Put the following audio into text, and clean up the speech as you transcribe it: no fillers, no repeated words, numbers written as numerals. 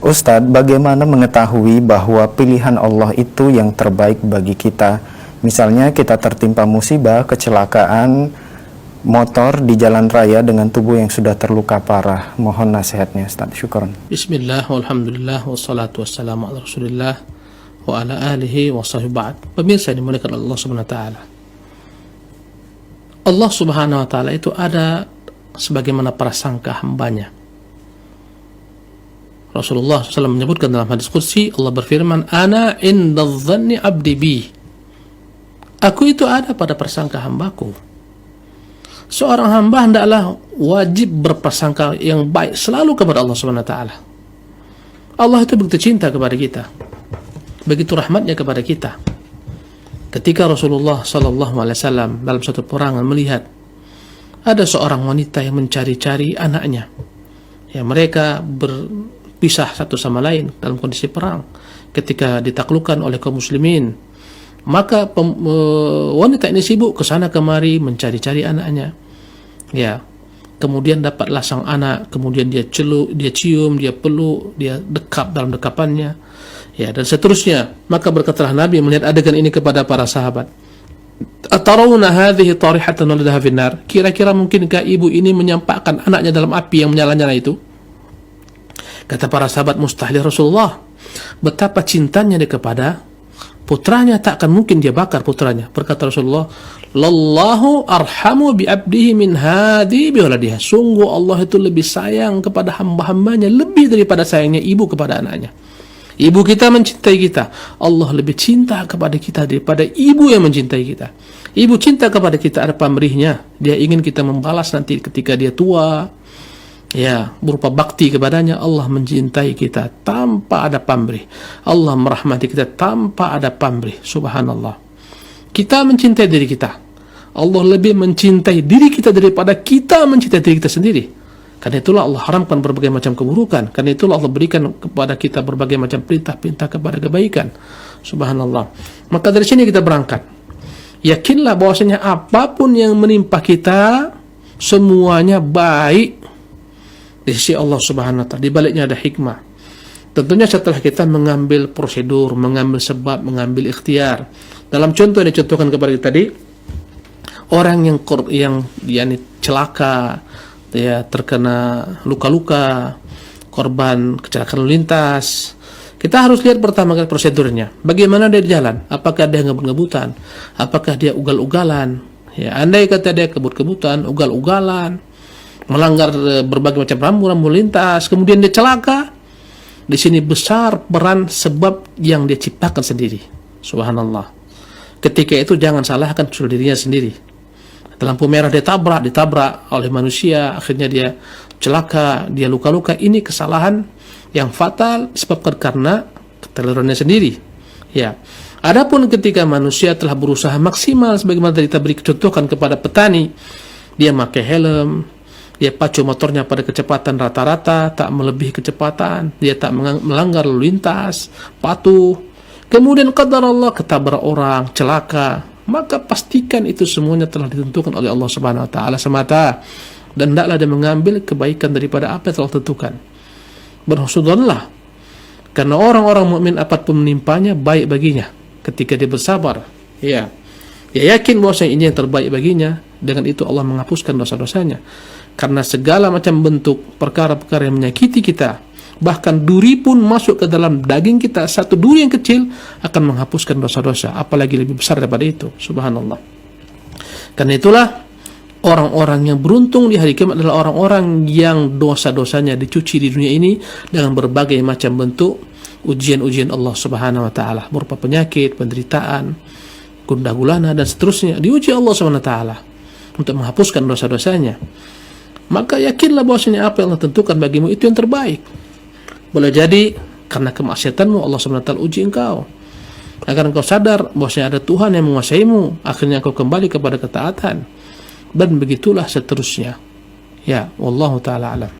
Ustadz, bagaimana mengetahui bahwa pilihan Allah itu yang terbaik bagi kita? Misalnya kita tertimpa musibah, kecelakaan motor di jalan raya dengan tubuh yang sudah terluka parah. Mohon nasihatnya, Ustadz. Syukron. Bismillah, walhamdulillah, wassalatu wassalamu ala rasulillah wa ala alihi wa sahbihi ba'd. Pemirsa yang dimuliakan Allah subhanahu wa ta'ala, Allah subhanahu wa ta'ala itu ada sebagaimana prasangka hambanya. Rasulullah SAW menyebutkan dalam hadis qudsi, Allah berfirman, Ana inda dhanni abdi bi. Aku itu ada pada prasangka hambaku. Seorang hamba hendaklah wajib berprasangka yang baik selalu kepada Allah Subhanahu wa taala. Allah itu begitu cinta kepada kita, begitu rahmatnya kepada kita. Ketika Rasulullah SAW dalam suatu perangan melihat ada seorang wanita yang mencari-cari anaknya, ya, mereka berpisah satu sama lain dalam kondisi perang ketika ditaklukkan oleh kaum muslimin. Maka wanita ini sibuk ke sana kemari mencari-cari anaknya. Ya, kemudian dapatlah sang anak, kemudian dia celuk, dia cium, dia peluk, dia dekap dalam dekapannya. Ya, dan seterusnya. Maka berkatalah Nabi melihat adegan ini kepada para sahabat, Atarawna hadhihi tarihatan waladaha finnar? Kira-kira mungkinkah ibu ini menyampakkan anaknya dalam api yang menyala-nyala itu? Kata para sahabat, mustahil Rasulullah. Betapa cintanya dia kepada putranya, tak akan mungkin dia bakar putranya. Berkata Rasulullah, Lallahu arhamu bi abdihi min hadi bi waladiha. Sungguh Allah itu lebih sayang kepada hamba-hambanya lebih daripada sayangnya ibu kepada anaknya. Ibu kita mencintai kita, Allah lebih cinta kepada kita daripada ibu yang mencintai kita. Ibu cinta kepada kita ada pamrihnya. Dia ingin kita membalas nanti ketika dia tua, ya, berupa bakti kepadanya. Allah mencintai kita tanpa ada pamrih. Allah merahmati kita tanpa ada pamrih. Subhanallah. Kita mencintai diri kita. Allah lebih mencintai diri kita daripada kita mencintai diri kita sendiri. Karena itulah Allah haramkan berbagai macam keburukan. Karena itulah Allah berikan kepada kita berbagai macam perintah-perintah kepada kebaikan. Subhanallah. Maka dari sini kita berangkat. Yakinlah bahwasanya apapun yang menimpa kita semuanya baik di sisi Allah Subhanahu wa taala. Di baliknya ada hikmah. Tentunya setelah kita mengambil prosedur, mengambil sebab, mengambil ikhtiar. Dalam contoh yang dicontohkan kepada kita tadi, orang yang celaka, ya, terkena luka-luka, korban kecelakaan lalu lintas. Kita harus lihat pertama kali prosedurnya. Bagaimana dia jalan? Apakah dia ngebut-ngebutan? Apakah dia ugal-ugalan? Ya, andai kata dia kebut-kebutan, ugal-ugalan, melanggar berbagai macam rambu-rambu lintas, kemudian dia celaka, di sini besar peran sebab yang dia ciptakan sendiri. Subhanallah. Ketika itu jangan salahkan dirinya sendiri. Lampu merah dia ditabrak oleh manusia, akhirnya dia celaka, dia luka-luka. Ini kesalahan yang fatal disebabkan karena keteledorannya sendiri. Ya. Adapun ketika manusia telah berusaha maksimal sebagaimana tadi kita beri contohkan kepada petani, dia pakai helm, dia pacu motornya pada kecepatan rata-rata, tak melebihi kecepatan, dia tak melanggar lalu lintas, patuh. Kemudian qadar Allah ketabrak orang, celaka, maka pastikan itu semuanya telah ditentukan oleh Allah Subhanahu wa taala semata, dan hendaklah dia mengambil kebaikan daripada apa yang telah ditentukan. Berhusnudzonlah, karena orang-orang mukmin apapun menimpanya baik baginya ketika dia bersabar. Ya. Dia yakin bahwa ini yang terbaik baginya, dengan itu Allah menghapuskan dosa-dosanya. Karena segala macam bentuk perkara-perkara yang menyakiti kita, bahkan duri pun masuk ke dalam daging kita, satu duri yang kecil akan menghapuskan dosa-dosa, apalagi lebih besar daripada itu. Subhanallah. Karena itulah orang-orang yang beruntung di hari kiamat adalah orang-orang yang dosa-dosanya dicuci di dunia ini dengan berbagai macam bentuk ujian-ujian Allah Subhanahu wa taala, berupa penyakit, penderitaan, gundah gulana dan seterusnya. Diuji Allah Subhanahu wa taala untuk menghapuskan dosa-dosanya. Maka yakinlah bahwasanya apa yang Allah tentukan bagimu itu yang terbaik. Boleh jadi karena kemaksiatanmu Allah Subhanahu wa taala uji engkau, agar engkau sadar bahwasanya ada Tuhan yang menguasaimu, akhirnya engkau kembali kepada ketaatan, dan begitulah seterusnya. Ya, wallahu taala alam.